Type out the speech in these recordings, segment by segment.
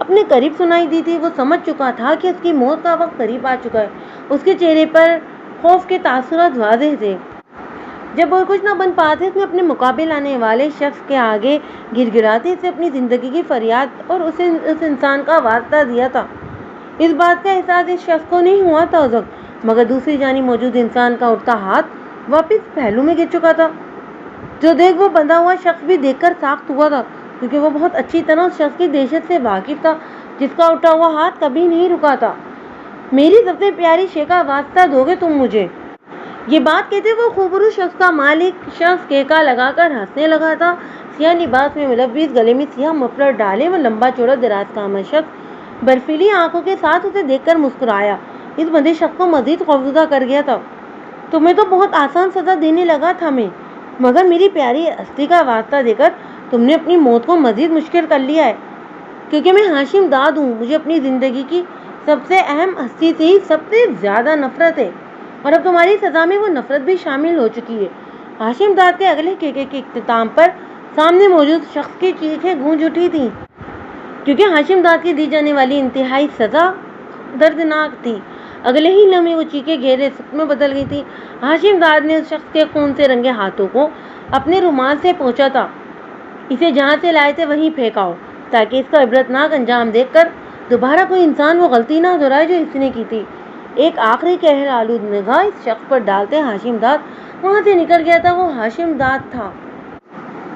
اپنے قریب سنائی دی تھی۔ وہ سمجھ چکا تھا کہ اس کی موت کا وقت قریب آ چکا ہے۔ اس کے چہرے پر خوف کے تاثرات واضح تھے۔ جب وہ کچھ نہ بن پاتے، اس نے اپنے مقابل آنے والے شخص کے آگے گر گراتے اسے اپنی زندگی کی فریاد اور اسے اس انسان کا واسطہ دیا تھا۔ اس بات کا احساس اس شخص کو نہیں ہوا تھا مگر دوسری جانب موجود انسان کا اٹھتا ہاتھ واپس پہلو میں گر چکا تھا۔ جو دیکھ وہ بندھا ہوا شخص بھی دیکھ کر ساخت ہوا تھا، کیونکہ وہ بہت اچھی طرح اس شخص کی دہشت سے واقف تھا جس کا اٹھا ہوا ہاتھ کبھی نہیں رکا تھا۔ میری سب سے پیاری شے کا واسطہ دو گے تم مجھے؟ یہ بات کہتے وہ خوبرو شخص کا مالک شخص کیکا لگا کر ہنسنے لگا تھا۔ سیاہ لباس میں ملبس، گلے میں سیاہ مفلر ڈالے وہ لمبا چوڑا دراز قامت شخص برفیلی آنکھوں کے ساتھ اسے دیکھ کر مسکرایا۔ اس بندے شخص کو مزید خوفزدہ کر گیا تھا۔ تمہیں تو بہت آسان سزا دینے لگا تھا میں، مگر میری پیاری ہستی کا واسطہ دے کر تم نے اپنی موت کو مزید مشکل کر لیا ہے، کیونکہ میں ہاشم داد ہوں۔ مجھے اپنی زندگی کی سب سے اہم ہستی سے ہی سب سے زیادہ نفرت ہے، اور اب تمہاری سزا میں وہ نفرت بھی شامل ہو چکی ہے۔ ہاشم داد کے اگلے کیکے کے اختتام پر سامنے موجود شخص کی چیخیں گونج اٹھی تھیں، کیونکہ ہاشم داد کی دی جانے والی انتہائی سزا دردناک تھی۔ اگلے ہی لمحے وہ چیخیں گہرے سکھ میں بدل گئی تھی۔ ہاشم داد نے اس شخص کے خون سے رنگے ہاتھوں کو اپنے رومال سے پوچھا تھا، اسے جہاں سے لائے تھے وہیں پھینکاؤ، تاکہ اس کا عبرتناک انجام دیکھ کر دوبارہ کوئی انسان وہ غلطی نہ دہرائے جو اس نے کی تھی۔ ایک آخری قہر آلود نگاہ اس شخص پر ڈالتے ہاشم داد وہاں سے نکل گیا تھا۔ وہ ہاشم داد تھا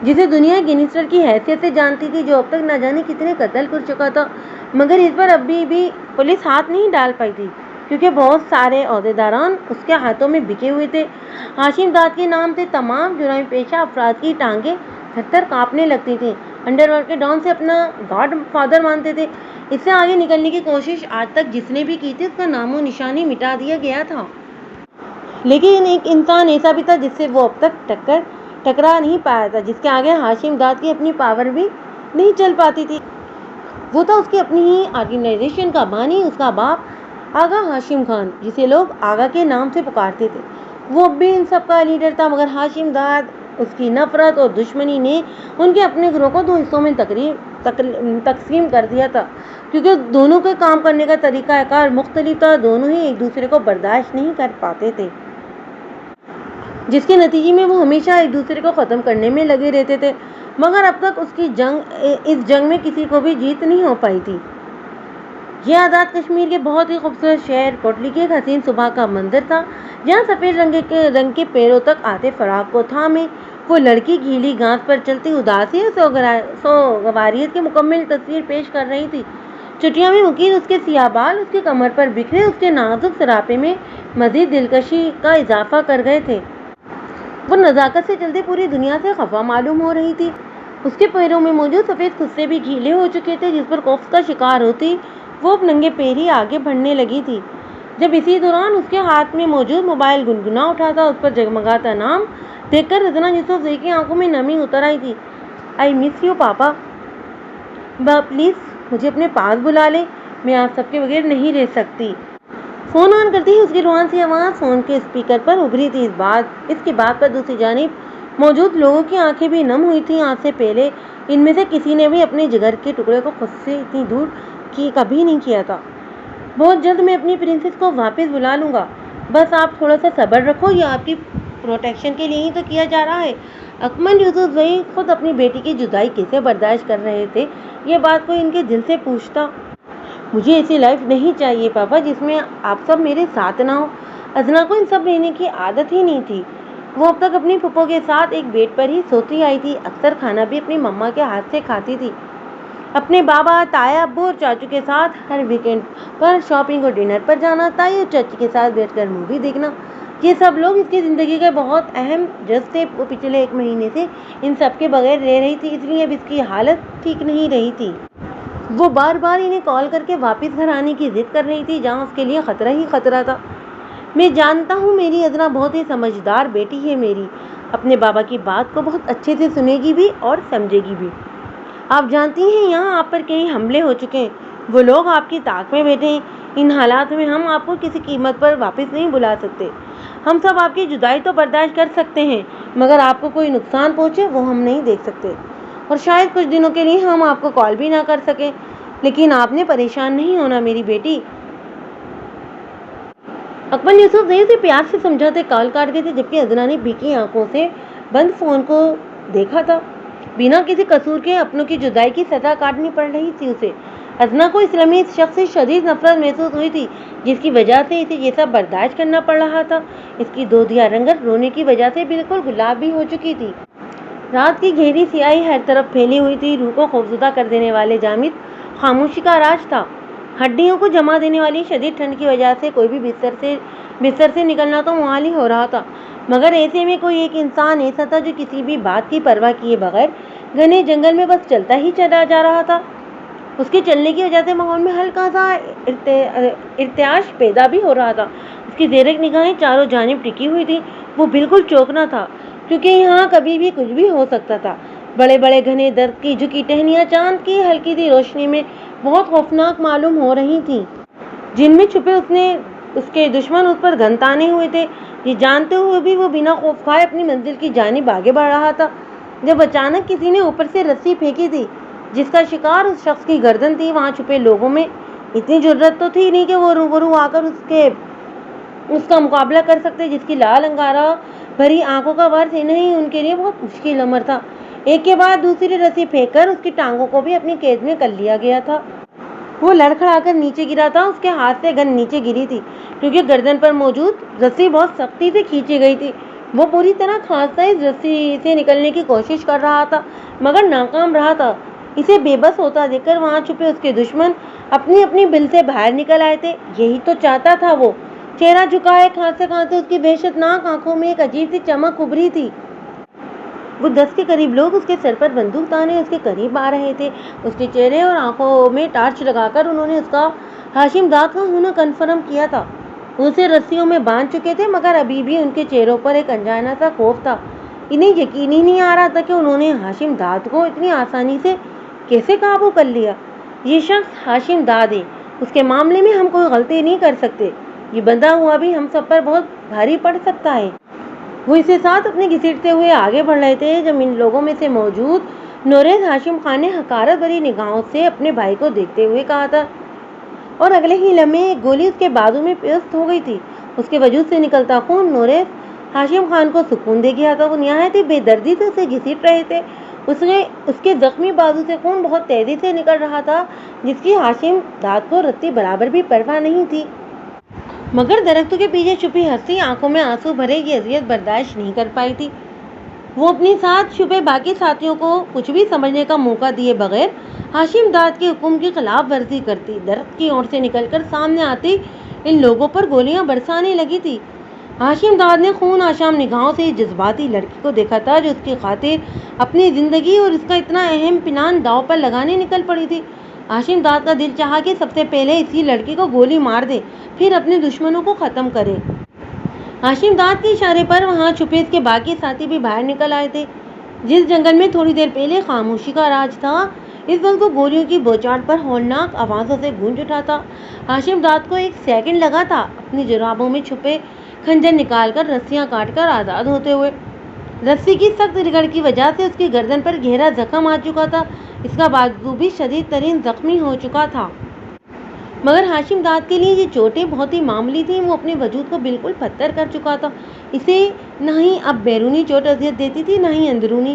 جسے دنیا گینگسٹر کی حیثیت سے جانتی تھی، جو اب تک نہ جانے کتنے قتل کر چکا تھا، مگر اس پر ابھی بھی پولیس ہاتھ نہیں ڈال پائی تھی، کیونکہ بہت سارے عہدیداران اس کے ہاتھوں میں بکے ہوئے تھے۔ ہاشم داد کے نام سے تمام جرائم پیشہ افراد کی ٹانگیں تھر تھر کانپنے لگتی تھیں۔ انڈر ورلڈ کے ڈان سے اپنا گاڈ فادر مانتے تھے۔ اس سے آگے نکلنے کی کوشش آج تک جس نے بھی کی تھی، اس کا نام و نشانی مٹا دیا گیا تھا۔ لیکن ایک انسان ایسا بھی تھا جس سے وہ اب تک ٹکرا نہیں پایا تھا، جس کے آگے ہاشم داد کی اپنی پاور بھی نہیں چل پاتی تھی۔ وہ تھا اس کی اپنی ہی آرگنائزیشن کا بانی، اس کا باپ آغا ہاشم خان، جسے لوگ آغا کے نام سے پکارتے تھے۔ وہ اب بھی ان سب کا لیڈر تھا، مگر ہاشم داد اس کی نفرت اور دشمنی نے ان کے اپنے گروہ کو دو حصوں میں تقسیم کر دیا تھا، کیونکہ دونوں کے کام کرنے کا طریقہ کار مختلف تھا۔ دونوں ہی ایک دوسرے کو برداشت نہیں کر پاتے تھے، جس کے نتیجے میں وہ ہمیشہ ایک دوسرے کو ختم کرنے میں لگے رہتے تھے، مگر اب تک اس جنگ میں کسی کو بھی جیت نہیں ہو پائی تھی۔ یہ آزاد کشمیر کے بہت ہی خوبصورت شہر کوٹلی کی ایک حسین صبح کا منظر تھا، جہاں سفید رنگ کے پیروں تک آتے فراق کو تھامے وہ لڑکی گیلی گھاس پر چلتی اداسی اور سوگواریت کی مکمل تصویر پیش کر رہی تھی۔ چٹیاں میں مکین اس کے سیاہ بال اس کی کمر پر بکھرے اس کے نازک سراپے میں مزید دلکشی کا اضافہ کر گئے تھے۔ وہ نزاکت سے چلتے پوری دنیا سے خفا معلوم ہو رہی تھی۔ اس کے پیروں میں موجود سفید خصے بھی گیلے ہو چکے تھے، جس پر خوف کا شکار ہوتی وہ اب ننگے پیر ہی آگے بڑھنے لگی تھی۔ جب اسی دوران اس کے ہاتھ میں موجود موبائل گنگنا اٹھا تھا، اس پر جگمگاتا نام دیکھ کر رضنا یوسفزئی کی آنکھوں میں نمی اتر آئی تھی۔ آئی مس یو پاپا، پلیز مجھے اپنے پاس بلا لیں، میں آپ سب کے بغیر نہیں رہ سکتی۔ فون آن کرتے ہی اس کی روحان سی آواز فون کے اسپیکر پر ابھری تھی۔ اس کی بات پر دوسری جانب موجود لوگوں کی آنکھیں بھی نم ہوئی تھیں۔ آج سے پہلے ان میں سے کسی نے بھی اپنے جگر کے ٹکڑے کو خود سے اتنی دور کی کبھی نہیں کیا تھا۔ بہت جلد میں اپنی پرنسس کو واپس بلا لوں گا، بس آپ تھوڑا سا صبر رکھو، یہ آپ کی پروٹیکشن کے لیے ہی تو کیا جا رہا ہے۔ اکمل یوسفزئی خود اپنی بیٹی کی جدائی کیسے برداشت کر رہے تھے، یہ بات کوئی ان کے دل سے پوچھتا۔ مجھے ایسی لائف نہیں چاہیے پاپا جس میں آپ سب میرے ساتھ نہ ہو۔ ازنا کو ان سب رہنے کی عادت ہی نہیں تھی۔ وہ اب تک اپنی پھپھو کے ساتھ ایک بیڈ پر ہی سوتی آئی تھی، اکثر کھانا بھی اپنی مما کے ہاتھ سے کھاتی تھی۔ اپنے بابا، تایا، ابو اور چاچو کے ساتھ ہر ویکینڈ پر شاپنگ اور ڈنر پر جانا، تائی اور چاچی کے ساتھ بیٹھ کر مووی دیکھنا، یہ سب لوگ اس کی زندگی کا بہت اہم جز تھے۔ وہ پچھلے 1 مہینے سے ان سب کے بغیر رہ رہی تھی، اس لیے اب اس کی حالت ٹھیک نہیں رہی تھی۔ وہ بار بار انہیں کال کر کے واپس گھر آنے کی ضد کر رہی تھی، جہاں اس کے لیے خطرہ ہی خطرہ تھا۔ میں جانتا ہوں میری ازنا بہت ہی سمجھدار بیٹی ہے میری، اپنے بابا کی بات کو بہت اچھے سے سنے گی بھی اور سمجھے گی بھی۔ آپ جانتی ہیں یہاں آپ پر کئی حملے ہو چکے ہیں، وہ لوگ آپ کی طاق میں بیٹھے ہیں۔ ان حالات میں ہم آپ کو کسی قیمت پر واپس نہیں بلا سکتے۔ ہم سب آپ کی جدائی تو برداشت کر سکتے ہیں، مگر آپ کو کوئی نقصان پہنچے وہ ہم نہیں دیکھ سکتے، اور شاید کچھ دنوں کے لیے ہم آپ کو کال بھی نہ کر سکیں۔ لیکن آپ نے پریشان نہیں ہونا میری بیٹی۔ اکبر نے یوسف زئی سے پیار سے سمجھاتے کال کاٹ گئے تھے، جبکہ ادنا نے بھیگی آنکھوں سے بند فون کو دیکھا تھا۔ بنا کسی قصور کے اپنوں کی جدائی کی سزا کاٹنی پڑ رہی تھی اسے۔ ادنا کو اس لمحے اس شخص سے شدید نفرت محسوس ہوئی تھی جس کی وجہ سے اسے یہ سب برداشت کرنا پڑ رہا تھا۔ اس کی دودھیا رنگت رونے کی وجہ سے بالکل گلابی ہو چکی تھی۔ رات کی گہری سیاہی ہر طرف پھیلی ہوئی تھی۔ روح کو خوفزدہ کر دینے والے جامد خاموشی کا راج تھا۔ ہڈیوں کو جما دینے والی شدید ٹھنڈ کی وجہ سے کوئی بھی بستر سے نکلنا تو محال ہی ہو رہا تھا، مگر ایسے میں کوئی ایک انسان ایسا تھا جو کسی بھی بات کی پرواہ کیے بغیر گھنے جنگل میں بس چلتا ہی چلا جا رہا تھا۔ اس کے چلنے کی وجہ سے ماحول میں ہلکا سا ارتعاش پیدا بھی ہو رہا تھا۔ اس کی زیرک نگاہیں چاروں جانب ٹکی ہوئی تھی۔ وہ بالکل چوکنا تھا کیونکہ یہاں کبھی بھی کچھ بھی ہو سکتا تھا۔ بڑے بڑے گھنے درخت کی جھکی ٹہنیاں چاند کی ہلکی سی روشنی میں بہت خوفناک معلوم ہو رہی تھیں، جن میں چھپے اس کے دشمن اس پر گن تانے ہوئے تھے۔ یہ جانتے ہوئے بھی وہ بنا خوف کھائے اپنی منزل کی جانب آگے بڑھ رہا تھا، جب اچانک کسی نے اوپر سے رسی پھینکی تھی جس کا شکار اس شخص کی گردن تھی۔ وہاں چھپے لوگوں میں اتنی جرأت تو تھی نہیں کہ وہ روبرو آ کر اس کا مقابلہ کر سکتے، جس کی لال انگارہ بھری آنکھوں کا وار تھی نہیں، ان کے لیے بہت مشکل امر تھا۔ ایک کے بعد دوسری رسی پھینک کر اس کی ٹانگوں کو بھی اپنی قید میں کر لیا گیا تھا۔ وہ لڑکھڑا کر نیچے گرا تھا۔ اس کے ہاتھ سے گن نیچے گری تھی کیونکہ گردن پر موجود رسی بہت سختی سے کھینچی گئی تھی۔ وہ پوری طرح کھانستا اس رسی سے نکلنے کی کوشش کر رہا تھا مگر ناکام رہا تھا۔ اسے بے بس ہوتا دیکھ کر وہاں چھپے اس کے دشمن اپنی اپنی بل سے باہر نکل آئے تھے۔ یہی تو چاہتا تھا وہ۔ چہرہ جھکائے کھانستے کھانستے اس کی وحشتناک آنکھوں میں ایک عجیب سی چمک ابھری تھی۔ وہ 10 کے قریب لوگ اس کے سر پر بندوق تانے اس کے قریب آ رہے تھے۔ اس کے چہرے اور آنکھوں میں ٹارچ لگا کر انہوں نے اس کا ہاشم داد کا ہونا کنفرم کیا تھا۔ اسے رسیوں میں باندھ چکے تھے مگر ابھی بھی ان کے چہروں پر ایک انجانا سا خوف تھا۔ انہیں یقین ہی نہیں آ رہا تھا کہ انہوں نے ہاشم داد کو اتنی آسانی سے کیسے قابو کر لیا۔ یہ شخص ہاشم داد ہے، اس کے معاملے میں ہم کوئی غلطی نہیں کر سکتے۔ یہ بندہ ہوا بھی ہم سب پر بہت بھاری پڑ سکتا ہے۔ وہ اسے ساتھ اپنے گھسیٹتے ہوئے آگے بڑھ رہے تھے جب ان لوگوں میں سے موجود نوریز ہاشم خان نے حقارت بھری نگاہوں سے اپنے بھائی کو دیکھتے ہوئے کہا تھا، اور اگلے ہی لمحے ایک گولی اس کے بازو میں پیوست ہو گئی تھی۔ اس کے وجود سے نکلتا خون نوریز ہاشم خان کو سکون دے گیا تھا۔ وہ نہایت ہی بے دردی سے اسے گھسیٹ رہے تھے۔ اس کے زخمی بازو سے خون بہت تیزی سے نکل رہا تھا جس کی ہاشم داد کو رتی برابر بھی پرواہ نہیں تھی، مگر درختوں کے پیچھے چھپی ہستی آنکھوں میں آنسو بھرے یہ اذیت برداشت نہیں کر پائی تھی۔ وہ اپنے ساتھ چھپے باقی ساتھیوں کو کچھ بھی سمجھنے کا موقع دیے بغیر ہاشم داد کے حکم کی خلاف ورزی کرتی درخت کی اوٹ سے نکل کر سامنے آتی ان لوگوں پر گولیاں برسانے لگی تھی۔ ہاشم داد نے خون آشام نگاہوں سے اس جذباتی لڑکی کو دیکھا تھا جو اس کی خاطر اپنی زندگی اور اس کا اتنا اہم پلان داؤ پر لگانے نکل پڑی تھی۔ ہاشم داد کا دل چاہا کہ سب سے پہلے اسی لڑکی کو گولی مار دے، پھر اپنے دشمنوں کو ختم کرے۔ ہاشم داد کے اشارے پر وہاں چھپے اس کے باقی ساتھی بھی باہر نکل آئے تھے۔ جس جنگل میں تھوڑی دیر پہلے خاموشی کا راج تھا، اس وقت وہ گولیوں کی بوچھاٹ پر ہولناک آوازوں سے گونج اٹھا تھا۔ ہاشم داد کو ایک سیکنڈ لگا تھا اپنی جرابوں میں چھپے خنجر نکال کر رسیاں کاٹ کر آزاد ہوتے ہوئے۔ رسی کی سخت رگڑ کی وجہ سے اس کی گردن پر گہرا زخم آ چکا تھا، اس کا بازو بھی شدید ترین زخمی ہو چکا تھا۔ مگر ہاشم داد کے لیے یہ چوٹیں بہت ہی معمولی تھیں۔ وہ اپنے وجود کو بالکل پتھر کر چکا تھا۔ اسے نہ ہی اب بیرونی چوٹ اذیت دیتی تھی نہ ہی اندرونی۔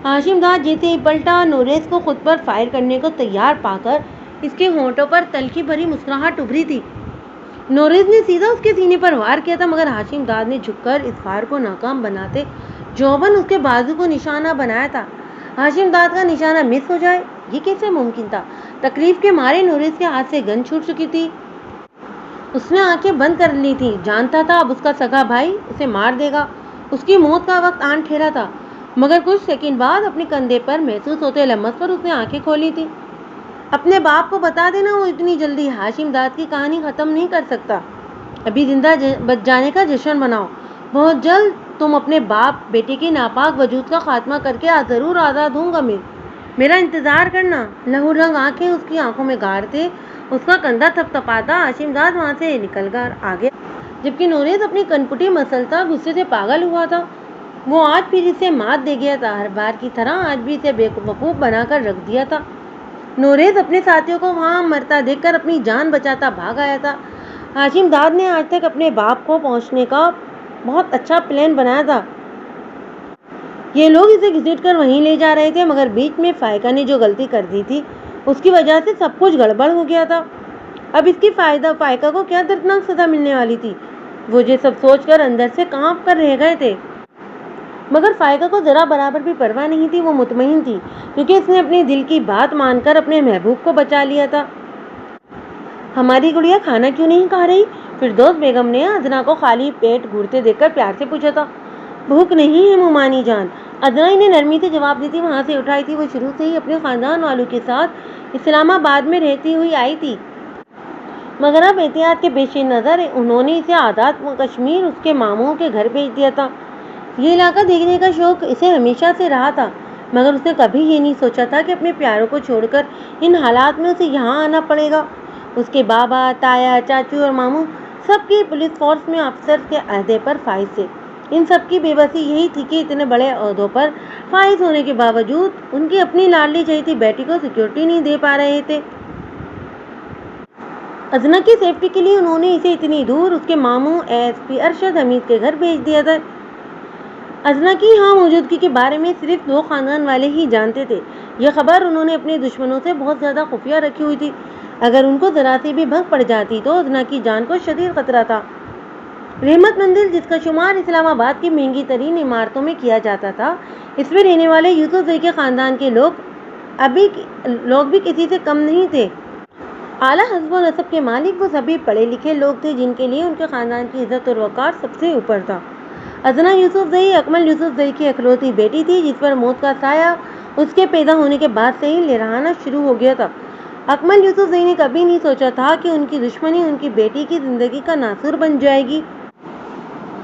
ہاشم داد جیسے ہی پلٹا، نوریز کو خود پر فائر کرنے کو تیار پا کر اس کے ہونٹوں پر تلخی بھری مسکراہٹ ابھری تھی۔ نوریز نے سیدھا اس کے سینے پر وار کیا تھا مگر ہاشم داد نے جھک کر اس وار کو ناکام بناتے جوباً اس کے بازو کو نشانہ بنایا تھا۔ ہاشم داد کا نشانہ مس ہو جائے یہ کیسے ممکن تھا؟ تکلیف کے مارے نوریز کے ہاتھ سے گن چھوٹ چکی تھی۔ اس نے آنکھیں بند کر لی تھی، جانتا تھا اب اس کا سگا بھائی اسے مار دے گا، اس کی موت کا وقت آن ٹھہرا تھا۔ مگر کچھ سیکنڈ بعد اپنے کندھے پر محسوس ہوتے لمس پر اس نے آنکھیں کھولی تھی۔ اپنے باپ کو بتا دینا وہ اتنی جلدی ہاشم داد کی کہانی ختم نہیں کر سکتا۔ ابھی زندہ بچ جانے کا جشن مناؤ، بہت جلد تم اپنے باپ بیٹے کے ناپاک وجود کا خاتمہ کر کے ضرور آزاد ہوں گا۔ میرا انتظار کرنا۔ لہو رنگ آنکھیں اس کی آنکھوں میں گاڑ تھے، اس کا کندھا تھپ تھپاتا ہاشم داد وہاں سے نکل کر آ گیا، جبکہ نوریز اپنی کنپٹی مسلتا غصے سے پاگل ہوا تھا۔ وہ آج پھر اسے مات دے گیا تھا، ہر بار کی طرح آج بھی اسے بے وقوف بنا کر رکھ دیا تھا۔ نوریز اپنے ساتھیوں کو وہاں مرتا دیکھ کر اپنی جان بچاتا بھاگ آیا تھا۔ ہاشم داد نے آج تک اپنے باپ کو پہنچنے کا بہت اچھا پلان بنایا تھا۔ یہ لوگ اسے گھسیٹ کر وہیں لے جا رہے تھے، مگر بیچ میں فائقہ نے جو غلطی کر دی تھی اس کی وجہ سے سب کچھ گڑبڑ ہو گیا تھا۔ اب اس کی فائقہ کو کیا دردناک سزا ملنے والی تھی، وہ یہ سب سوچ کر اندر سے کانپ کر رہ گئے تھے۔ مگر فائقہ کو ذرا برابر بھی پرواہ نہیں تھی، وہ مطمئن تھی کیونکہ اس نے اپنے دل کی بات مان کر اپنے محبوب کو بچا لیا تھا۔ ہماری گڑیا کھانا کیوں نہیں کھا رہی؟ فردوس بیگم نے ادنا کو خالی پیٹ گھورتے دیکھ کر پیار سے پوچھا تھا۔ بھوک نہیں ہے مومانی جان، ادنا انہیں نرمی سے جواب دیتی وہاں سے اٹھائی تھی۔ وہ شروع سے ہی اپنے خاندان والوں کے ساتھ اسلام آباد میں رہتی ہوئی آئی تھی، مگر اب احتیاط کے پیش نظر انہوں نے اسے آزاد کشمیر اس کے ماموں کے گھر بھیج دیا تھا۔ یہ علاقہ دیکھنے کا شوق اسے ہمیشہ سے رہا تھا، مگر اس نے کبھی یہ نہیں سوچا تھا کہ اپنے پیاروں کو چھوڑ کر ان حالات میں اسے یہاں آنا پڑے گا۔ اس کے بابا، تایا، چاچو اور ماموں سب کی پولیس فورس میں افسر کے عہدے پر فائز تھے۔ ان سب کی بے بسی یہی تھی کہ اتنے بڑے عہدوں پر فائز ہونے کے باوجود ان کی اپنی لاڈلی چہیتی بیٹی کو سیکورٹی نہیں دے پا رہے تھے۔ ادنا کی سیفٹی کے لیے انہوں نے اسے اتنی دور اس کے ماموں ASP ارشد حمید کے گھر بھیج دیا تھا۔ ادنا کی یہاں موجودگی کے بارے میں صرف 2 خاندان والے ہی جانتے تھے۔ یہ خبر انہوں نے اپنے دشمنوں سے بہت زیادہ خفیہ رکھی ہوئی تھی، اگر ان کو ذرا سی بھی بھنگ پڑ جاتی تو ادنا کی جان کو شدید خطرہ تھا۔ رحمت مندر، جس کا شمار اسلام آباد کی مہنگی ترین عمارتوں میں کیا جاتا تھا، اس میں رہنے والے یوسف زئی کے خاندان کے لوگ بھی کسی سے کم نہیں تھے۔ اعلیٰ حسب و نسب کے مالک وہ سبھی پڑھے لکھے لوگ تھے جن کے لیے ان کے خاندان کی عزت اور وقار سب سے اوپر تھا۔ ادنا یوسف زئی اکمل یوسف زئی کی اکلوتی بیٹی تھی، جس پر موت کا سایہ اس کے پیدا ہونے کے بعد سے ہی لہرانا شروع ہو گیا تھا۔ اکمل یوسف زئی نے کبھی نہیں سوچا تھا کہ ان کی دشمنی ان کی بیٹی کی زندگی کا ناسور بن جائے گی۔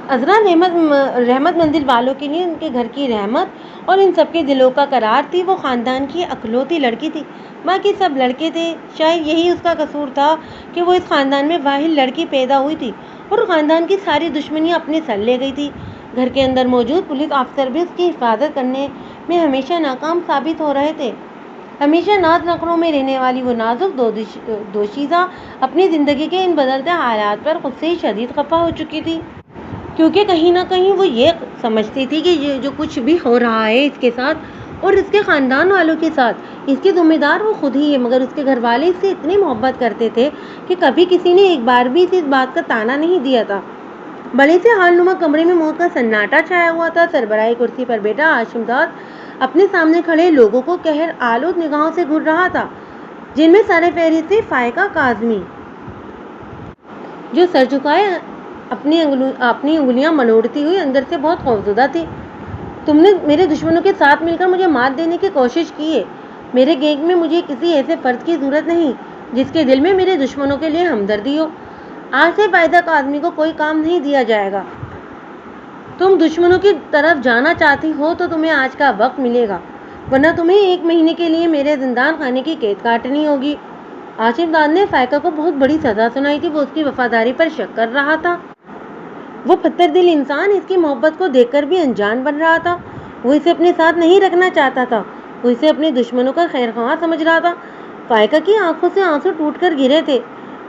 ادنا رحمت مندر والوں کے لیے ان کے گھر کی رحمت اور ان سب کے دلوں کا قرار تھی۔ وہ خاندان کی اکلوتی لڑکی تھی، باقی سب لڑکے تھے۔ شاید یہی اس کا قصور تھا کہ وہ اس خاندان میں واحد لڑکی پیدا ہوئی تھی اور خاندان کی ساری دشمنیاں اپنے سر لے گئی تھی۔ گھر کے اندر موجود پولیس افسر بھی اس کی حفاظت کرنے میں ہمیشہ ناکام ثابت ہو رہے تھے۔ ہمیشہ ناز نخروں میں رہنے والی وہ نازک دوشیزہ اپنی زندگی کے ان بدلتے حالات پر خود سے ہی شدید خفا ہو چکی تھی، کیونکہ کہیں نہ کہیں وہ یہ سمجھتی تھی کہ یہ جو کچھ بھی ہو رہا ہے اس کے ساتھ اور اس کے خاندان والوں کے ساتھ، اس کے ذمہ دار وہ خود ہی ہے۔ مگر اس کے گھر والے اس سے اتنی محبت کرتے تھے کہ کبھی کسی نے ایک بار بھی اس بات کا تانا نہیں دیا تھا۔ بڑے سے حال نما کمرے میں موت کا سناٹا چھایا ہوا تھا۔ سربراہی کرسی پر بیٹھا ہاشم داد اپنے سامنے کھڑے لوگوں کو قہر آلود نگاہوں سے گھور رہا تھا، جن میں سر فہرست تھی فائقہ کاظمی، جو سر جھکائے اپنی انگلیاں مروڑتی ہوئی اندر سے بہت خوفزدہ تھی۔ تم نے میرے دشمنوں کے ساتھ مل کر مجھے مات دینے کی کوشش کی ہے۔ میرے گینگ میں مجھے کسی ایسے فرد کی ضرورت نہیں جس کے دل میں میرے دشمنوں کے لیے ہمدردی ہو۔ آج سے فائقہ کاظمی کو کوئی کام نہیں دیا جائے گا۔ تم دشمنوں کی طرف جانا چاہتی ہو تو تمہیں آج کا وقت ملے گا، ورنہ تمہیں 1 مہینے کے لیے میرے زندان خانے کی قید کاٹنی ہوگی۔ ہاشم داد نے فائقہ کو بہت بڑی سزا سنائی تھی۔ وہ اس کی وفاداری پر شک کر رہا تھا۔ وہ پتھر دل انسان اس کی محبت کو دیکھ کر بھی انجان بن رہا تھا۔ وہ اسے اپنے ساتھ نہیں رکھنا چاہتا تھا، وہ اسے اپنے دشمنوں کا خیر خواہ سمجھ رہا تھا۔ فائقہ کی آنکھوں سے آنسو ٹوٹ کر گرے تھے۔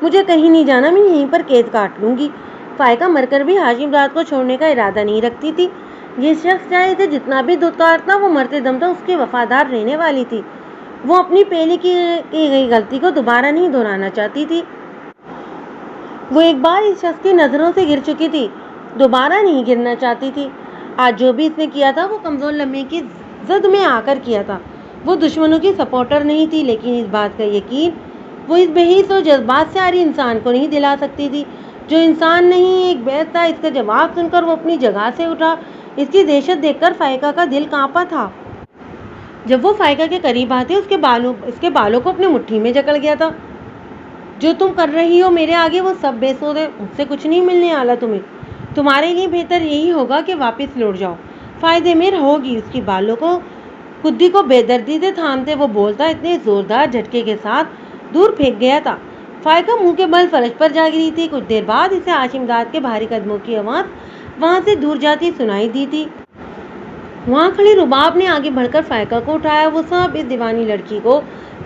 مجھے کہیں نہیں جانا، میں یہیں پر قید کاٹ لوں گی۔ فائقہ مر کر بھی ہاشم داد کو چھوڑنے کا ارادہ نہیں رکھتی تھی۔ یہ شخص چاہے اسے جتنا بھی دھتکارتا، وہ مرتے دم تک اس کے وفادار رہنے والی تھی۔ وہ اپنی پہلے کی گئی غلطی کو دوبارہ نہیں دہرانا چاہتی تھی۔ وہ ایک بار اس شخص کی نظروں سے گر چکی تھی، دوبارہ نہیں گرنا چاہتی تھی۔ آج جو بھی اس نے کیا تھا وہ کمزور لمحے کی زد میں آ کر کیا تھا۔ وہ دشمنوں کی سپورٹر نہیں تھی، لیکن اس بات کا یقین وہ اس بے حس و جذبات سے آری انسان کو نہیں دلا سکتی تھی۔ جو انسان نہیں ایک بیت تھا۔ اس کا جواب سن کر وہ اپنی جگہ سے اٹھا۔ اس کی دہشت دیکھ کر فائقہ کا دل کانپا تھا۔ جب وہ فائقہ کے قریب آتے اس کے بالوں کو اپنی مٹھی میں جکڑ گیا تھا۔ جو تم کر رہی ہو میرے آگے وہ سب بے سود ہے، مجھ سے کچھ نہیں ملنے والا تمہیں۔ تمہارے لیے بہتر یہی ہوگا کہ واپس لوٹ جاؤ، فائدے میں رہو گی۔ اس کی بالوں کو خودی کو بے دردی سے تھامتے وہ بولتا اتنے زوردار جھٹکے کے ساتھ دور پھینک گیا تھا۔ فائقہ منہ کے بل فرش پر جا گری تھی۔ کچھ دیر بعد اسے ہاشم داد کے بھاری قدموں کی آواز وہاں سے دور جاتی سنائی دی تھی۔ وہاں کھڑی رباب نے آگے بڑھ کر فائقہ کو اٹھایا۔ وہ سب اس دیوانی لڑکی کو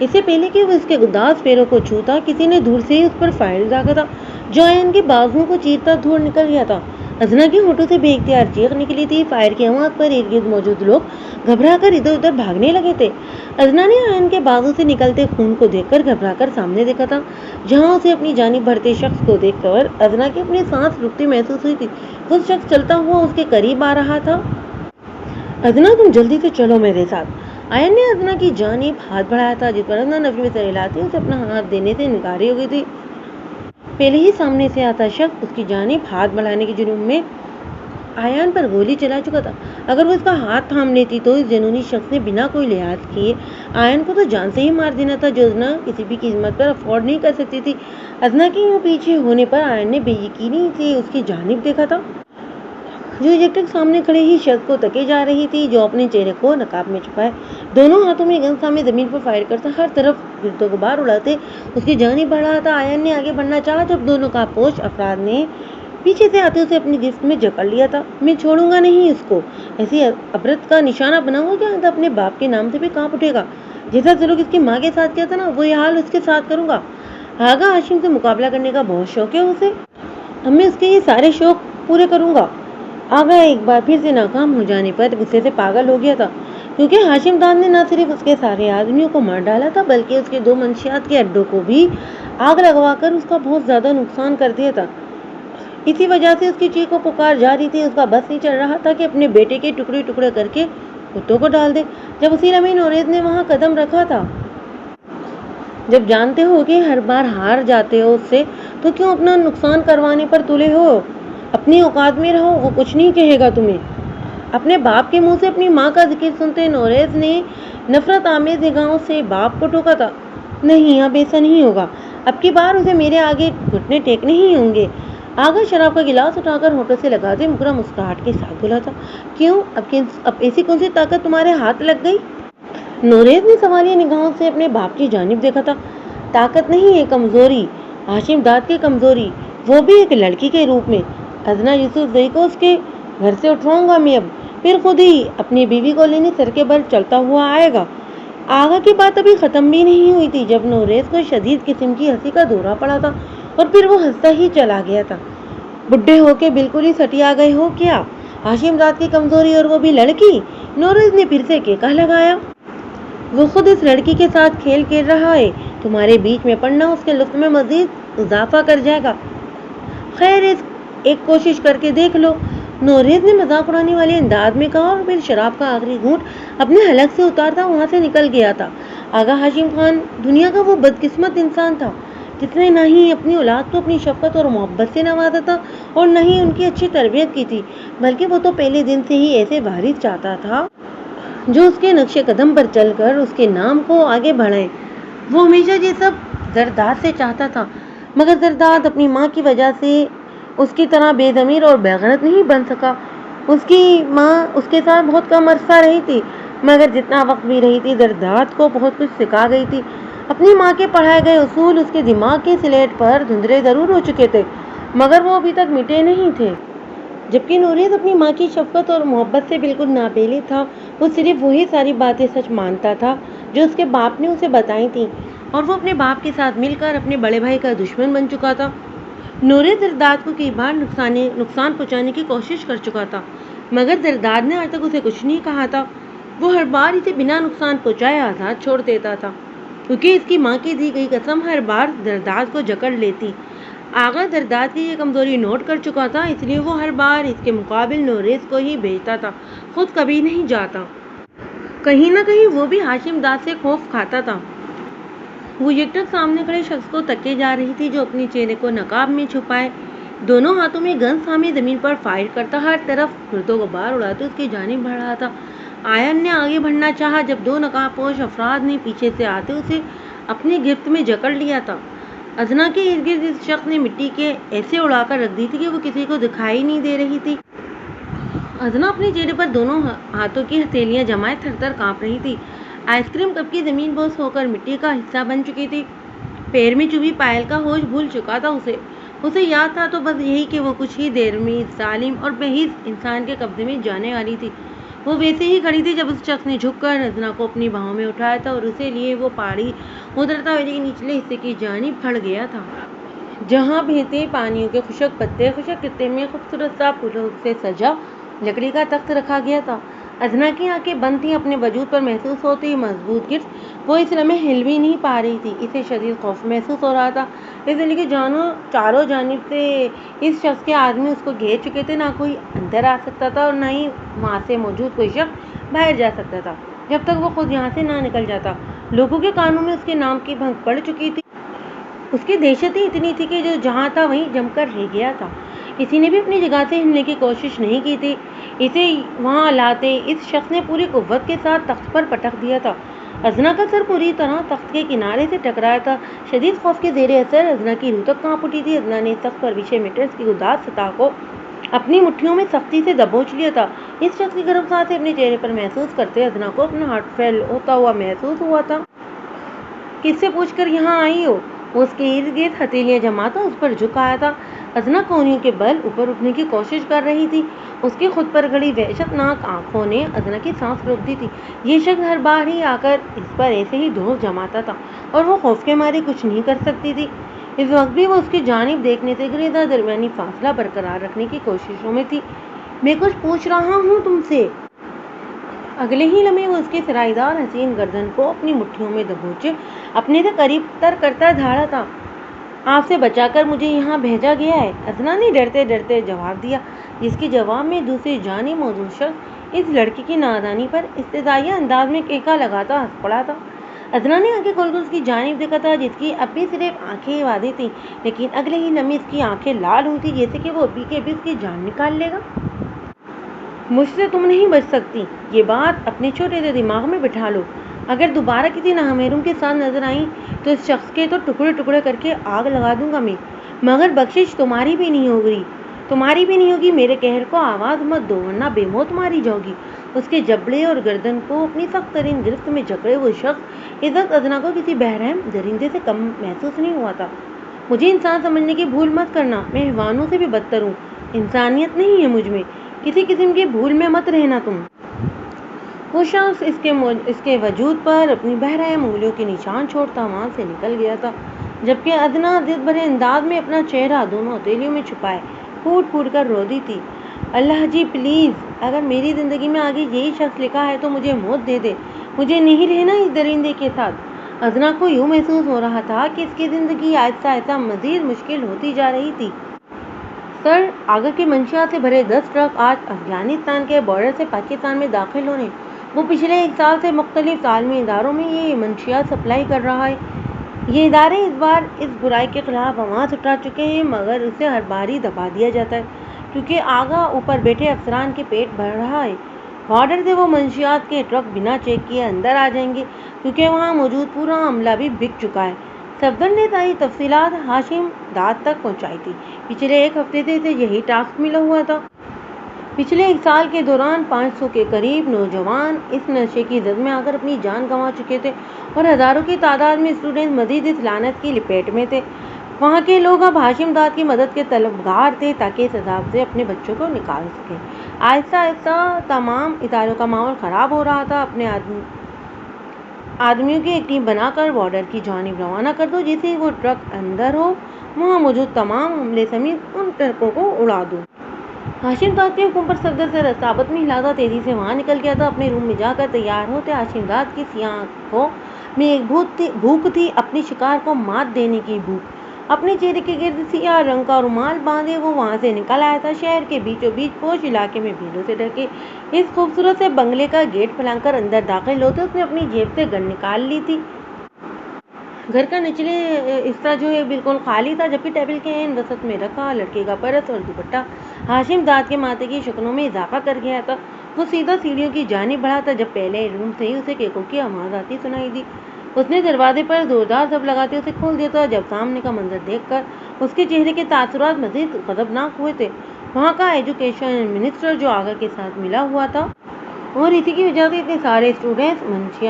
اس سے پہلے کہ وہ اس کے گداز پیروں کو چھوتا کسی نے دور سے ہی اس پر فائر داغا تھا جو آیان کے بازوؤں کو چیرتا دھوڑ نکل گیا تھا۔ ازنا کے ہونٹوں سے بے اختیار چیخ نکلی تھی۔ فائر کی آواز پر ارد گرد موجود لوگ گھبرا کر ادھر ادھر بھاگنے لگے تھے۔ ازنا نے آیان کے بازو سے نکلتے خون کو دیکھ کر گھبرا کر سامنے دیکھا تھا جہاں اسے اپنی جانب بڑھتے شخص کو دیکھ کر ازنا کی اپنی سانس رکتی محسوس ہوئی تھی۔ وہ شخص چلتا ہوا اس کے قریب آ رہا تھا۔ ازنا تم جلدی سے چلو میرے ساتھ۔ آیان نے ازنا کی جانب ہاتھ بڑھایا تھا جس پر ازنا نفی میں سر ہلاتی اسے اپنا ہاتھ دینے سے انکاری ہو گئی تھی۔ پہلے ہی سامنے سے آتا شخص اس کی جانب ہاتھ بڑھانے کے جرم میں آیان پر گولی چلا چکا تھا۔ اگر وہ اس کا ہاتھ تھام لیتی تو اس جنونی شخص نے بنا کوئی لحاظ کیے آیان کو تو جان سے ہی مار دینا تھا جو ازنا کسی بھی قیمت پر افورڈ نہیں کر سکتی تھی۔ ازنا کے یوں پیچھے ہونے پر آیان نے بے یقینی سے اس کی جانب دیکھا تھا جو یکٹک سامنے کھڑے ہی شخص کو تکے جا رہی تھی جو اپنے چہرے کو نقاب میں چھپائے دونوں ہاتھوں میں گن تھامے زمین پر فائر کرتا ہر طرف گرد و غبار اڑاتے اس کی جانب بڑھ رہا تھا۔ آیان نے آگے بڑھنا چاہا جب دو نقاب افراد نے پیچھے سے آتے اسے اپنی گرفت میں جکڑ لیا تھا۔ میں چھوڑوں گا نہیں اس کو، ایسی عبرت کا نشانہ بناؤں گا کہ اپنے باپ کے نام سے بھی کانپ اٹھے گا۔ جیسا سلوک اس کی ماں کے ساتھ کیا تھا نا وہ یہ حال اس کے ساتھ کروں گا۔ آغا ہاشم سے مقابلہ کرنے کا بہت شوق ہے اسے، اب میں اس کے یہ سارے شوق پورے کروں گا۔ آغا ایک بار پھر سے ناکام ہو جانے پر غصے سے پاگل ہو گیا تھا کیونکہ ہاشم داد نے نہ صرف اس کے سارے آدمیوں کو مار ڈالا تھا بلکہ اس کے 2 منشیات کے اڈوں کو بھی آگ لگوا کر اس کا بہت زیادہ نقصان کر دیا تھا۔ اسی وجہ سے اس کی چیخ و پکار جاری تھی۔ اس کا بس نہیں چل رہا تھا کہ اپنے بیٹے کے ٹکڑے ٹکڑے کر کے کتوں کو ڈال دے۔ جب اسی لمحے نوریز نے وہاں قدم رکھا تھا، جب جانتے ہو کہ ہر بار ہار جاتے ہو اس سے تو کیوں اپنا نقصان کروانے پر تلے ہو؟ اپنی اوقات میں رہو، وہ کچھ نہیں کہے گا تمہیں۔ اپنے باپ کے منہ سے اپنی ماں کا ذکر سنتے نوریز نے نفرت آمیز نگاہوں سے باپ کو ٹوکا تھا۔ نہیں، اب ایسا نہیں ہوگا، اب کی بار اسے میرے آگے گھٹنے ٹیکنے ہی ہوں گے۔ آغا شراب کا گلاس اٹھا کر ہونٹوں سے لگاتے مکرا مسکراہٹ کے ساتھ بولا تھا۔ کیوں، اب ایسی کون سی طاقت تمہارے ہاتھ لگ گئی؟ نوریز نے سوالیہ نگاہوں سے اپنے باپ کی جانب دیکھا تھا۔ طاقت نہیں ہے، کمزوری، ہاشم داد کی کمزوری، وہ بھی ایک لڑکی کے روپ میں۔ ازنا یوسف زئی کو اس کے گھر سے اٹھواؤں گا میں اب، پھر خود ہی اپنی بیوی کو لینے سر کے بل چلتا ہوا آئے گا۔ آغا کی بات ابھی ختم بھی نہیں ہوئی تھی جب نوریز کو شدید قسم کی ہنسی کا دورہ پڑا تھا اور پھر وہ ہنستا ہی چلا گیا تھا۔ بڈھے ہو کے بالکل ہی سٹیا گئے ہو کیا؟ ہاشم داد کی کمزوری اور وہ بھی لڑکی؟ نوریز نے پھر سے کہا لگایا۔ وہ خود اس لڑکی کے ساتھ کھیل کھیل رہا ہے، تمہارے بیچ میں پڑنا اس کے لطف میں مزید اضافہ کر جائے گا۔ خیر ایک کوشش کر کے دیکھ لو، نوریز نے مذاق اڑانے والے انداز میں کہا اور پھر شراب کا آخری گھونٹ اپنے حلق سے اتارتا وہاں سے نکل گیا تھا۔ آغا ہاشم خان دنیا کا وہ بدقسمت انسان تھا جس نے نہ ہی اپنی اولاد کو اپنی شفقت اور محبت سے نوازا تھا اور نہ ہی ان کی اچھی تربیت کی تھی، بلکہ وہ تو پہلے دن سے ہی ایسے وارث چاہتا تھا جو اس کے نقش قدم پر چل کر اس کے نام کو آگے بڑھائیں۔ وہ ہمیشہ یہ سب زرداد سے چاہتا تھا، مگر زرداد اپنی ماں کی وجہ سے اس کی طرح بے ضمیر اور بے غیرت نہیں بن سکا۔ اس کی ماں اس کے ساتھ بہت کم عرصہ رہی تھی، مگر جتنا وقت بھی رہی تھی زرداد کو بہت کچھ سکھا گئی تھی۔ اپنی ماں کے پڑھائے گئے اصول اس کے دماغ کے سلیٹ پر دھندلے ضرور ہو چکے تھے، مگر وہ ابھی تک مٹے نہیں تھے۔ جبکہ نوریز اپنی ماں کی شفقت اور محبت سے بالکل ناپیلی تھا، وہ صرف وہی ساری باتیں سچ مانتا تھا جو اس کے باپ نے اسے بتائی تھیں، اور وہ اپنے باپ کے ساتھ مل کر اپنے بڑے بھائی کا دشمن بن چکا تھا۔ نوریز زرداد کو کئی بار نقصان پہنچانے کی کوشش کر چکا تھا، مگر زرداد نے آج تک اسے کچھ نہیں کہا تھا۔ وہ ہر بار اسے بنا نقصان پہنچائے آزاد چھوڑ دیتا تھا کیونکہ اس کی ماں کی دی گئی قسم ہر بار زرداد کو جکڑ لیتی۔ آغا زرداد کی یہ کمزوری نوٹ کر چکا تھا، اس لیے وہ ہر بار اس کے مقابل نوریز کو ہی بھیجتا تھا، خود کبھی نہیں جاتا۔ کہیں نہ کہیں وہ بھی ہاشم داد سے خوف کھاتا تھا۔ وہ یکٹک سامنے کھڑے شخص کو تکے جا رہی تھی جو اپنے چہرے کو نقاب میں چھپائے دونوں ہاتھوں میں گن تھامے زمین پر فائر کرتا ہر طرف گرد و غبار اڑاتے اس کی جانب بڑھ رہا تھا۔ آیان نے آگے بڑھنا چاہا جب 2 نقاب پوش افراد نے پیچھے سے آتے اسے اپنی گرفت میں جکڑ لیا تھا۔ ازنا کے ارد گرد اس شخص نے مٹی کے ایسے اڑا کر رکھ دی تھی کہ وہ کسی کو دکھائی نہیں دے رہی تھی۔ ازنا اپنے چہرے پر دونوں ہاتھوں کی ہتھیلیاں جمائے تھر تھر کانپ رہی تھی۔ آئس کریم کپ کی زمین بوس ہو کر مٹی کا حصہ بن چکی تھی۔ پیر میں چبھی پائل کا ہوش بھول چکا تھا اسے یاد تھا تو بس یہی کہ وہ کچھ ہی دیر میں ظالم اور بے حس انسان کے قبضے میں جانے والی تھی۔ وہ ویسے ہی کھڑی تھی جب اس شخص نے جھک کر ازنا کو اپنی باہوں میں اٹھایا تھا اور اسے لیے وہ پہاڑی اترتا ہوئے کے نچلے حصے کی جانب بڑھ گیا تھا، جہاں بہتے پانیوں کے خشک پتے خشک خطے میں خوبصورت سا پھولوں سے سجا لکڑی کا تخت رکھا گیا تھا۔ ازنا کی آنکھیں بند تھیں، اپنے وجود پر محسوس ہوتی مضبوط گرفت وہ اس لمحے ہل بھی نہیں پا رہی تھی۔ اسے شدید خوف محسوس ہو رہا تھا، اس لیے کہ چاروں جانب سے اس شخص کے آدمی اس کو گھیر چکے تھے، نہ کوئی اندر آ سکتا تھا اور نہ ہی وہاں سے موجود کوئی شخص باہر جا سکتا تھا جب تک وہ خود یہاں سے نہ نکل جاتا۔ لوگوں کے کانوں میں اس کے نام کی بھنگ پڑ چکی تھی، اس کی دہشت ہی اتنی تھی کہ جو جہاں تھا وہیں جم کر رہ گیا تھا۔ کسی نے بھی اپنی جگہ سے ہلنے کی کوشش نہیں کی تھی، اسے وہاں لاتے اس شخص نے پوری قوت کے ساتھ تخت پر پٹک دیا تھا۔ ازنا کا سر پوری طرح تخت کے کنارے سے ٹکرایا تھا، شدید خوف کے زیر اثر ازنا کی روح تک کانپ اٹھی تھی۔ ازنا نے تخت پر بچھے میٹرز کی اداس سطح کو اپنی مٹھیوں میں سختی سے دبوچ لیا تھا۔ اس شخص کی گرم سانسیں اپنے چہرے پر محسوس کرتے ازنا کو اپنا ہارٹ فیل ہوتا ہوا محسوس ہوا تھا۔ کس سے پوچھ کر یہاں آئی ہو؟ وہ اس کے ارد گرد ہتھیلیاں جماتا اس پر جھک آیا تھا۔ ازنا کونیوں کے بل اوپر اٹھنے کی کوشش کر رہی تھی، اس کی خود پر گڑی وحشت ناک آنکھوں نے ازنا کی سانس روک دی تھی۔ یہ شخص ہر بار ہی آ کر اس پر ایسے ہی دھوپ جماتا تھا اور وہ خوف کے مارے کچھ نہیں کر سکتی تھی۔ اس وقت بھی وہ اس کی جانب دیکھنے سے گریزاں درمیانی فاصلہ برقرار رکھنے کی کوششوں میں تھی۔ میں کچھ پوچھ رہا ہوں تم سے۔ اگلے ہی لمحے وہ اس کی سرائیدار حسین گردن کو اپنی مٹھیوں میں دبوچے اپنے سے قریب تر کرتا دھاڑا تھا۔ آپ سے بچا کر مجھے یہاں بھیجا گیا ہے، ازنا نے ڈرتے ڈرتے جواب دیا، جس کی جواب میں دوسری جانب موجود شخص اس لڑکی کی نادانی پر استدعائیہ انداز میں کینکا لگاتا ہنس پڑا تھا۔ ازنا نے آنکھیں کھول کر اس کی جانب دیکھا تھا، جس کی اب بھی صرف آنکھیں واضح تھیں، لیکن اگلے ہی لمحے اس کی آنکھیں لال ہوئی تھیں، جیسے کہ وہ ابھی کے ابھی اس کی جان نکال لے گا۔ مجھ سے تم نہیں بچ سکتی، یہ بات اپنے چھوٹے سے دماغ میں بٹھا لو۔ اگر دوبارہ کسی نامحرم کے ساتھ نظر آئیں تو اس شخص کے تو ٹکڑے ٹکڑے کر کے آگ لگا دوں گا میں، مگر بخشش تمہاری بھی نہیں ہوگی۔ میرے قہر کو آواز مت دو ورنہ بے موت ماری جاؤ گی۔ اس کے جبڑے اور گردن کو اپنی سخت ترین گرفت میں جکڑے وہ شخص اس وقت ازنا کو کسی بہرحم درندے سے کم محسوس نہیں ہوا تھا۔ مجھے انسان سمجھنے کی بھول مت کرنا، میں حیوانوں سے بھی بدتر ہوں، انسانیت نہیں ہے مجھ میں، کسی قسم کی بھول میں مت رہنا تم۔ وہ شخص اس کے وجود پر اپنی بہرحم انگلیوں کے نشان چھوڑتا وہاں سے نکل گیا تھا، جبکہ ازنا ضد بھرے انداز میں اپنا چہرہ دونوں ہتھیلیوں میں چھپائے پھوٹ پھوٹ کر رو دی تھی۔ اللہ جی پلیز، اگر میری زندگی میں آگے یہی شخص لکھا ہے تو مجھے موت دے دے، مجھے نہیں رہنا اس درندے کے ساتھ۔ ازنا کو یوں محسوس ہو رہا تھا کہ اس کی زندگی آہستہ آہستہ مزید مشکل ہوتی جا رہی تھی۔ سر، آگ کی منشیات سے بھرے 10 ٹرک آج افغانستان کے بارڈر سے پاکستان میں داخل ہونے، وہ پچھلے 1 سال سے مختلف عالمی اداروں میں یہ منشیات سپلائی کر رہا ہے۔ یہ ادارے اس بار اس برائی کے خلاف آواز اٹھا چکے ہیں، مگر اسے ہر بار ہی دبا دیا جاتا ہے، کیونکہ آگا اوپر بیٹھے افسران کے پیٹ بھر رہا ہے۔ بارڈر سے وہ منشیات کے ٹرک بنا چیک کیے اندر آ جائیں گے، کیونکہ وہاں موجود پورا عملہ بھی بک چکا ہے۔ صفدر نے ساری تفصیلات ہاشم داد تک پہنچائی تھی۔ پچھلے 1 ہفتے سے اسے یہی ٹاسک ملا ہوا تھا۔ پچھلے 1 سال کے دوران 500 کے قریب نوجوان اس نشے کی زد میں آ کر اپنی جان گنوا چکے تھے اور ہزاروں کی تعداد میں اسٹوڈنٹ مزید اس لعنت کی لپیٹ میں تھے۔ وہاں کے لوگ اب ہاشم داد کی مدد کے طلبگار تھے تاکہ اس عذاب سے اپنے بچوں کو نکال سکیں۔ آہستہ آہستہ تمام اداروں کا ماحول خراب ہو رہا تھا۔ اپنے آدمیوں کی ایک ٹیم بنا کر بارڈر کی جانب روانہ کر دو، جیسے ہی وہ ٹرک اندر ہو وہاں موجود تمام عملے سمیت ان ٹرکوں کو اڑا دو۔ ہاشم داد کے حکم پر صفدر سر ثابت میں ہلا تھا، تیزی سے وہاں نکل گیا تھا۔ اپنے روم میں جا کر تیار ہوتے ہاشم داد کی سیاہ آنکھوں میں ایک بھوک تھی، اپنے شکار کو مات دینے کی بھوک۔ اپنے چہرے کے گرد سیاہ رنگ کا رومال باندھے وہ وہاں سے نکل آیا تھا۔ شہر کے بیچوں بیچ پوش علاقے میں بھیڑوں سے ڈھکے اس خوبصورت سے بنگلے کا گیٹ پھلانگ کر اندر داخل ہوتے اس نے اپنی جیب سے گن نکال لی تھی۔ گھر کا نچلے حصہ جو ہے بالکل خالی تھا، جبکہ ٹیبل کے عین وسط میں رکھا لڑکے کا پرس اور دوپٹہ ہاشم داد کے ماتھے کی شکنوں میں اضافہ کر گیا تھا۔ وہ سیدھا سیڑھیوں کی جانب بڑھا تھا جب پہلے روم سے ہی اسے کیکوں کی آواز آتی سنائی دی۔ اس نے دروازے پر زوردار زب لگاتے اسے کھول دیا تھا، جب سامنے کا منظر دیکھ کر اس کے چہرے کے تاثرات مزید غضبناک ہوئے تھے۔ وہاں کا ایجوکیشن منسٹر جو آگا کے ساتھ ملا ہوا تھا اور اسی کی وجہ سے اتنے سارے اسٹوڈنٹس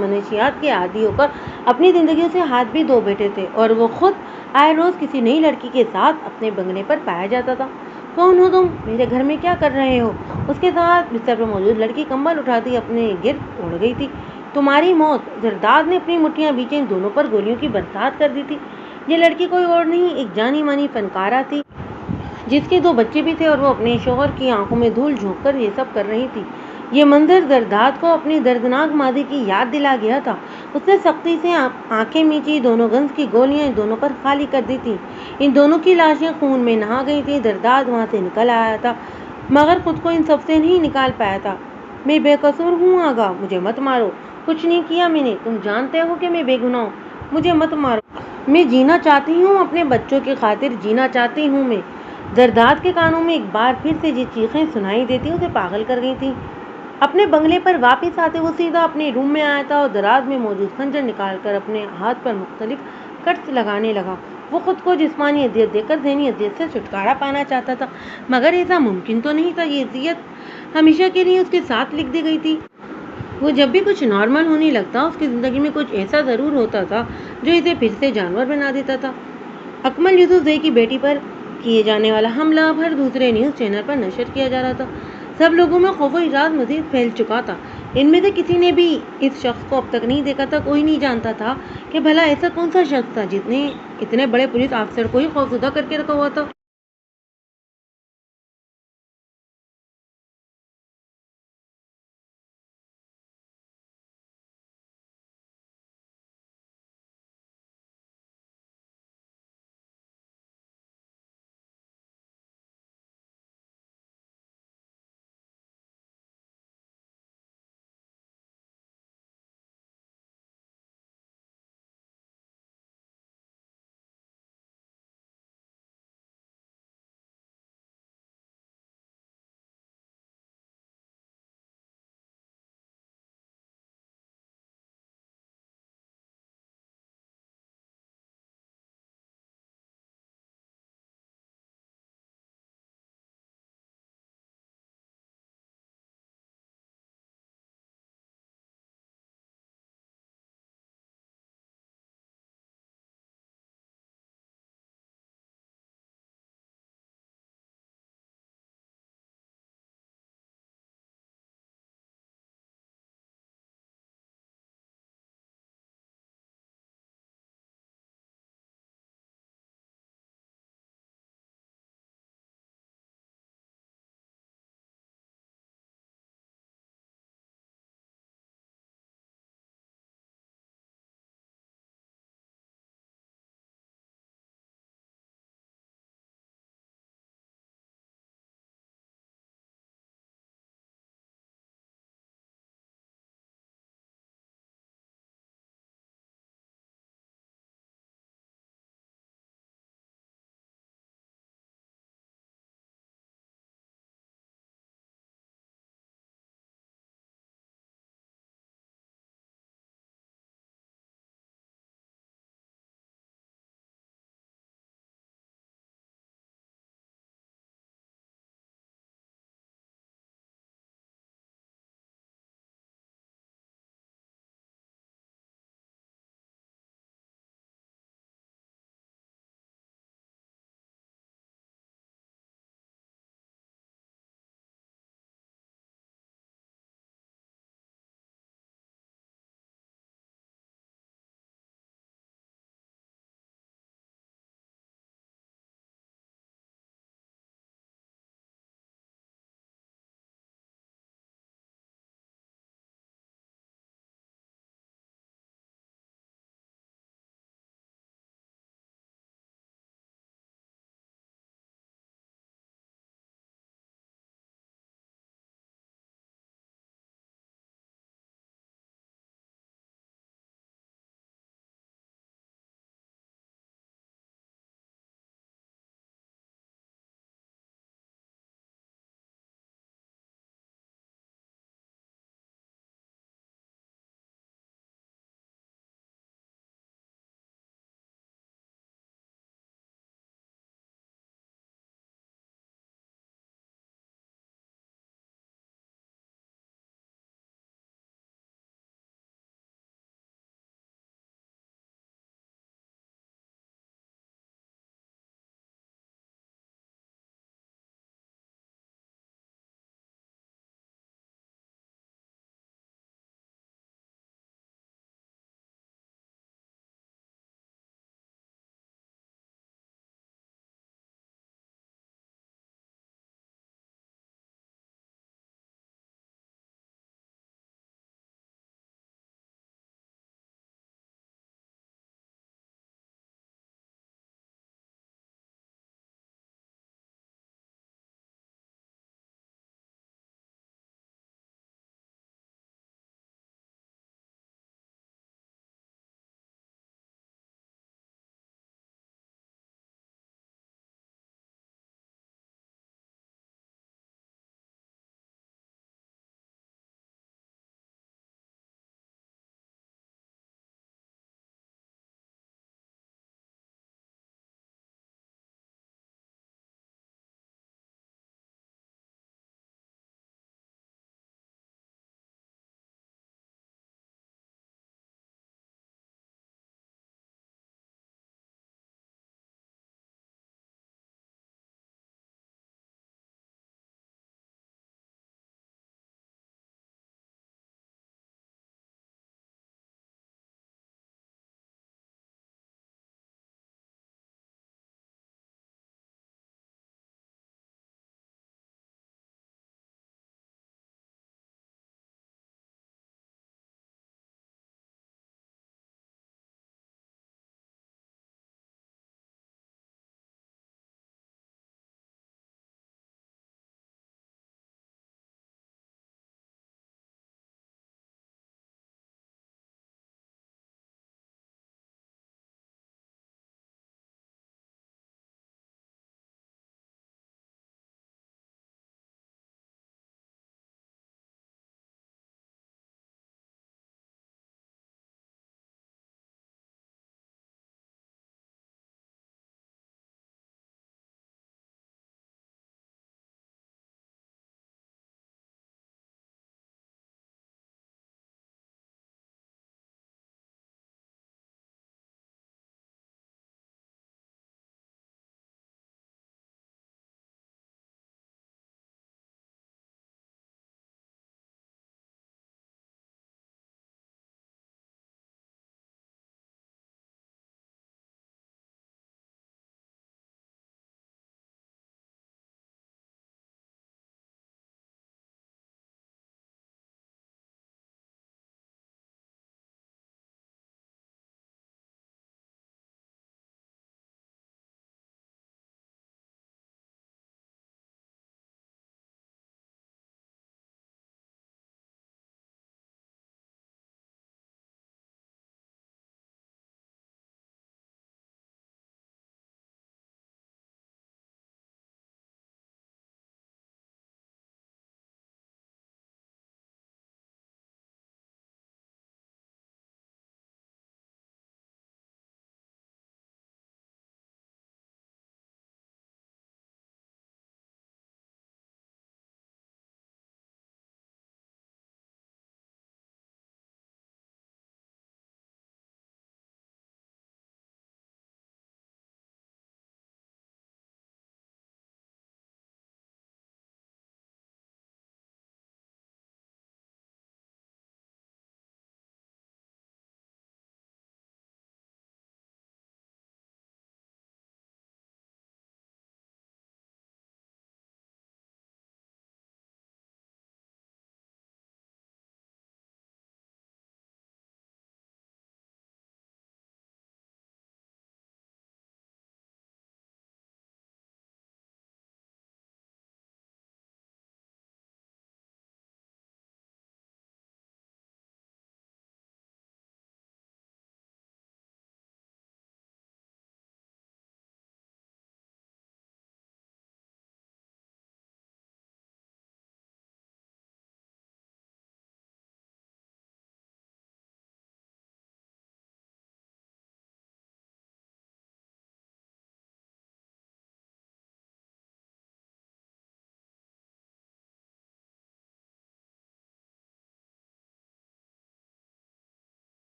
منشیات کے عادی ہو کر اپنی زندگیوں سے ہاتھ بھی دھو بیٹھے تھے، اور وہ خود آئے روز کسی نئی لڑکی کے ساتھ اپنے بنگلے پر پایا جاتا تھا۔ کون ہو تم؟ میرے گھر میں کیا کر رہے ہو؟ اس کے ساتھ بستر پر موجود لڑکی کمبل اٹھاتی اپنے گرد اڑ گئی تھی۔ تمہاری موت! زرداد نے اپنی مٹھیاں بیچیں دونوں پر گولیوں کی برسات کر دی تھی۔ یہ لڑکی کوئی اور نہیں، ایک جانی مانی فنکارہ تھی جس کے 2 بچے بھی تھے اور وہ اپنے شوہر کی آنکھوں میں دھول جھونک کر یہ سب کر رہی تھی۔ یہ منظر زرداد کو اپنی دردناک ماضی کی یاد دلا گیا تھا۔ اس نے سختی سے آنکھیں میچی، دونوں گنز کی گولیاں ان دونوں پر خالی کر دی تھیں۔ ان دونوں کی لاشیں خون میں نہا گئی تھیں۔ زرداد وہاں سے نکل آیا تھا مگر خود کو ان سب سے نہیں نکال پایا تھا۔ میں بے قصور ہوں آغا، مجھے مت مارو، کچھ نہیں کیا میں نے، تم جانتے ہو کہ میں بے گناہ ہوں، مجھے مت مارو، میں جینا چاہتی ہوں، اپنے بچوں کی خاطر جینا چاہتی ہوں میں۔ زرداد کے کانوں میں ایک بار پھر سے یہ چیخیں سنائی دیتی اسے پاگل کر گئی تھیں۔ اپنے بنگلے پر واپس آتے وہ سیدھا اپنے روم میں آیا تھا اور دراز میں موجود خنجر نکال کر اپنے ہاتھ پر مختلف کٹس لگانے لگا۔ وہ خود کو جسمانی اذیت دے کر ذہنی اذیت سے چھٹکارا پانا چاہتا تھا مگر ایسا ممکن تو نہیں تھا۔ یہ اذیت ہمیشہ کے لیے اس کے ساتھ لکھ دی گئی تھی۔ وہ جب بھی کچھ نارمل ہونے لگتا اس کی زندگی میں کچھ ایسا ضرور ہوتا تھا جو اسے پھر سے جانور بنا دیتا تھا۔ اکمل یوسف زئی کی بیٹی پر کیے جانے والا حملہ اب ہر دوسرے نیوز چینل پر نشر کیا جا رہا تھا۔ سب لوگوں میں خوف و اعراض مزید پھیل چکا تھا۔ ان میں سے کسی نے بھی اس شخص کو اب تک نہیں دیکھا تھا۔ کوئی نہیں جانتا تھا کہ بھلا ایسا کون سا شخص تھا جس نے اتنے بڑے پولیس آفیسر کو ہی خوفزدہ کر کے رکھا ہوا تھا۔